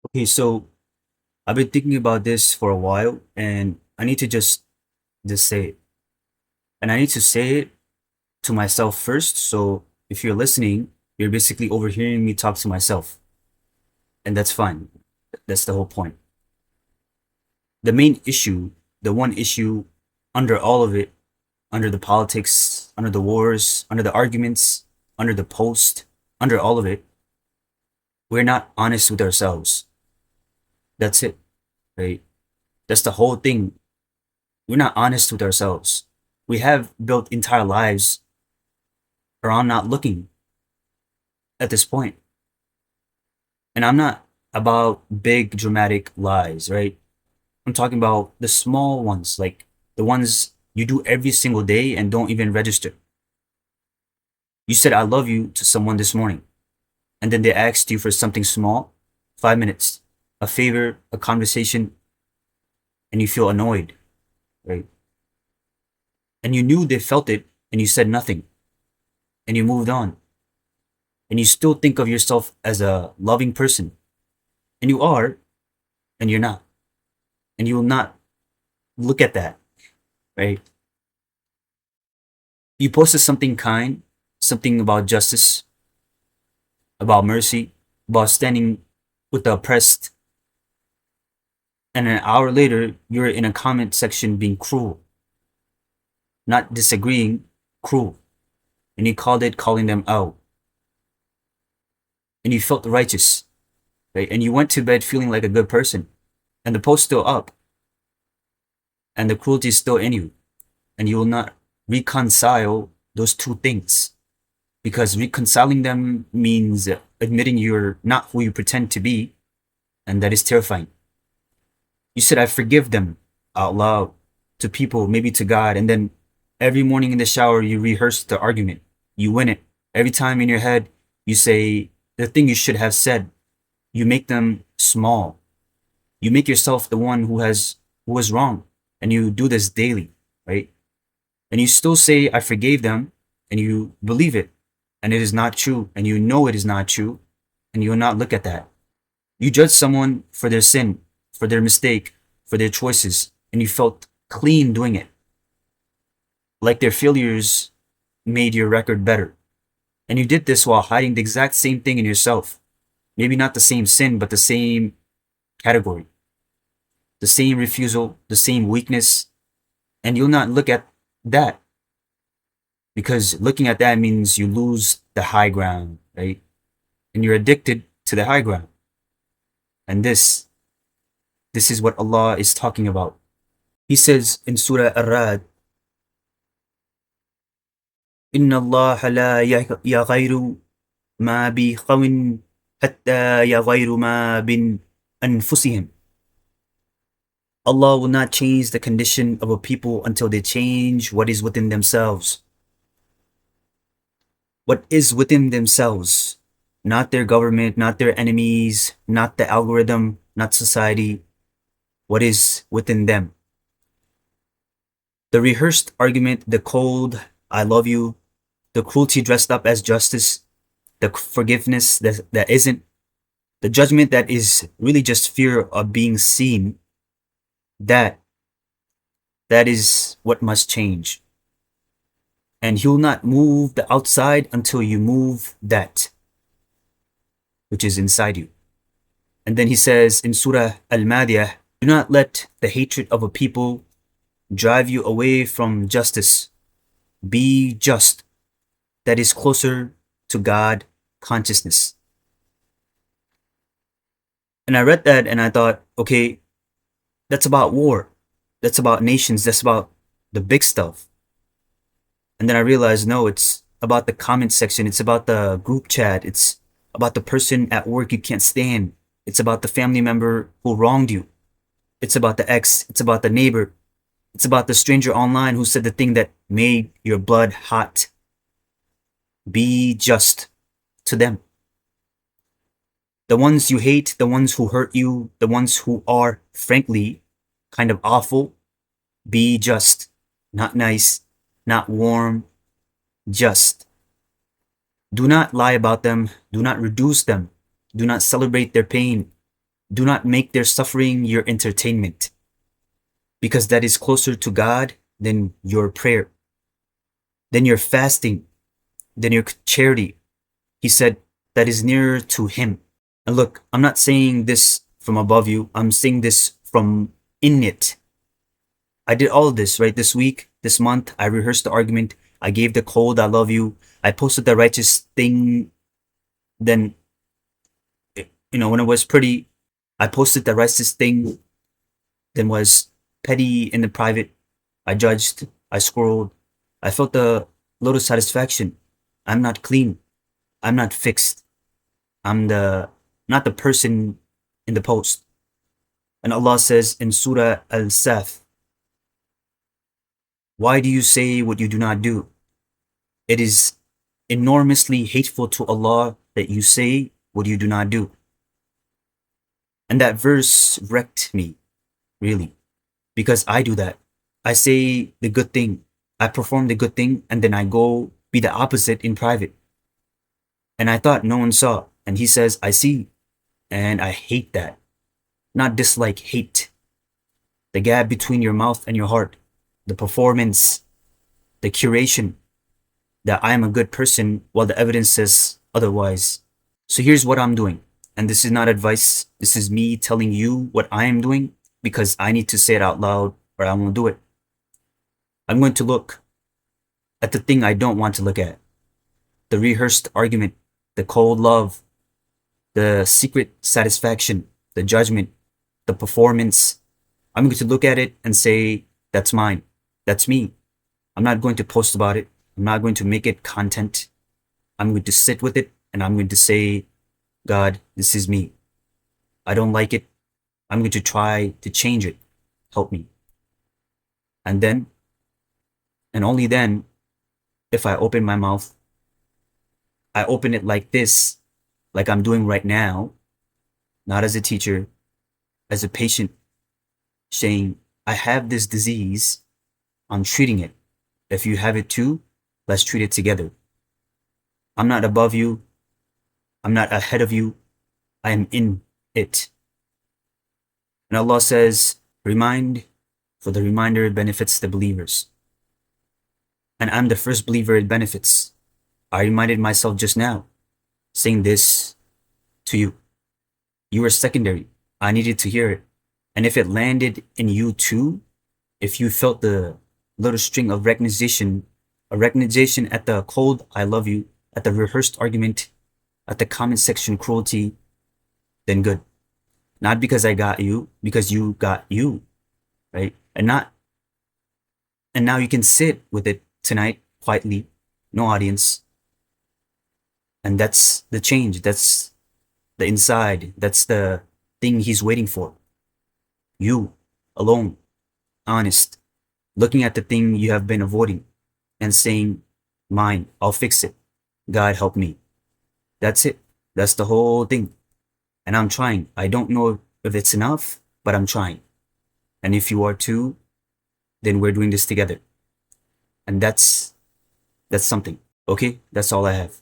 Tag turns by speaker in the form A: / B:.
A: Okay, so I've been thinking about this for a while and I need to just say it. And I need to say it to myself first. So if you're listening, you're basically overhearing me talk to myself. And that's fine. That's the whole point. The main issue, the one issue under all of it, under the politics, under the wars, under the arguments, under the post, under all of it, we're not honest with ourselves. That's it, right? That's the whole thing. We're not honest with ourselves. We have built entire lives around not looking at this point. And I'm not about big dramatic lies, right? I'm talking about the small ones, like the ones you do every single day and don't even register. You said I love you to someone this morning, and then they asked you for something small, 5 minutes, a favor, a conversation, and you feel annoyed, right? And you knew they felt it and you said nothing and you moved on. And you still think of yourself as a loving person. And you are, and you're not. And you will not look at that, right? You posted something kind, something about justice, about mercy, about standing with the oppressed, and an hour later, you're in a comment section being cruel, not disagreeing, cruel. And you called it calling them out. And you felt righteous, right? And you went to bed feeling like a good person. And the post's still up, and the cruelty is still in you. And you will not reconcile those two things. Because reconciling them means admitting you're not who you pretend to be, and that is terrifying. You said, I forgive them out loud to people, maybe to God, and then every morning in the shower, you rehearse the argument. You win it. Every time in your head, you say the thing you should have said. You make them small. You make yourself the one who was wrong, and you do this daily, right? And you still say, I forgave them, and you believe it, and it is not true, and you know it is not true, and you will not look at that. You judge someone for their sin, for their mistake, for their choices, and you felt clean doing it, like their failures made your record better. And you did this while hiding the exact same thing in yourself. Maybe not the same sin, but the same category, the same refusal, the same weakness, and you'll not look at that because looking at that means you lose the high ground, right? And you're addicted to the high ground. And this is what Allah is talking about. He says in Surah Ar-Rad, "Inna Allah la yaghayru ma bi qawmin hatta yaghayru ma bin anfusihim." Allah will not change the condition of a people until they change what is within themselves. What is within themselves, not their government, not their enemies, not the algorithm, not society, what is within them. The rehearsed argument, the cold, I love you, the cruelty dressed up as justice, the forgiveness that isn't, the judgment that is really just fear of being seen, that that is what must change. And he will not move the outside until you move that which is inside you. And then he says in Surah Al-Madiyah, do not let the hatred of a people drive you away from justice. Be just. That is closer to God consciousness. And I read that and I thought, okay, that's about war. That's about nations. That's about the big stuff. And then I realized, no, it's about the comment section. It's about the group chat. It's about the person at work you can't stand. It's about the family member who wronged you. It's about the ex. It's about the neighbor. It's about the stranger online who said the thing that made your blood hot. Be just to them. The ones you hate, the ones who hurt you, the ones who are, frankly, kind of awful, be just. Not nice, not warm, just. Do not lie about them. Do not reduce them. Do not celebrate their pain. Do not make their suffering your entertainment, because that is closer to God than your prayer, than your fasting, than your charity. He said that is nearer to Him. And look, I'm not saying this from above you. I'm saying this from in it. I did all of this, right? This week, this month, I rehearsed the argument. I gave the cold, I love you. I posted the righteous thing. Then, when it was pretty, I posted the righteous thing. Then was petty in the private. I judged. I scrolled. I felt a little satisfaction. I'm not clean. I'm not fixed. I'm not the person in the post. And Allah says in Surah Al-Saf, why do you say what you do not do? It is enormously hateful to Allah that you say what you do not do. And that verse wrecked me, really, because I do that. I say the good thing, I perform the good thing, and then I go be the opposite in private. And I thought no one saw. And He says, I see. And I hate that. Not dislike, hate. The gap between your mouth and your heart, the performance, the curation, that I am a good person while the evidence says otherwise. So here's what I'm doing. And this is not advice. This is me telling you what I am doing because I need to say it out loud or I won't do it. I'm going to look at the thing I don't want to look at. The rehearsed argument, the cold love, the secret satisfaction, the judgment, the performance. I'm going to look at it and say, that's mine. That's me. I'm not going to post about it. I'm not going to make it content. I'm going to sit with it and I'm going to say, God, this is me. I don't like it. I'm going to try to change it. Help me. And then, and only then, if I open my mouth, I open it like this, like I'm doing right now, not as a teacher, as a patient, saying, I have this disease, I'm treating it. If you have it too, let's treat it together. I'm not above you. I'm not ahead of you. I am in it. And Allah says, remind, for the reminder benefits the believers. And I'm the first believer it benefits. I reminded myself just now, saying this to you. You were secondary. I needed to hear it. And if it landed in you too, if you felt the little string of recognition, a recognition at the cold I love you, at the rehearsed argument, at the comment section cruelty, then good. Not because I got you, because you got you, right? And now you can sit with it tonight quietly, no audience. And that's the change. That's the inside. That's the thing He's waiting for. You, alone, honest, looking at the thing you have been avoiding and saying, mine, I'll fix it. God help me. That's it. That's the whole thing. And I'm trying. I don't know if it's enough, but I'm trying. And if you are too, then we're doing this together. And that's something. Okay? That's all I have.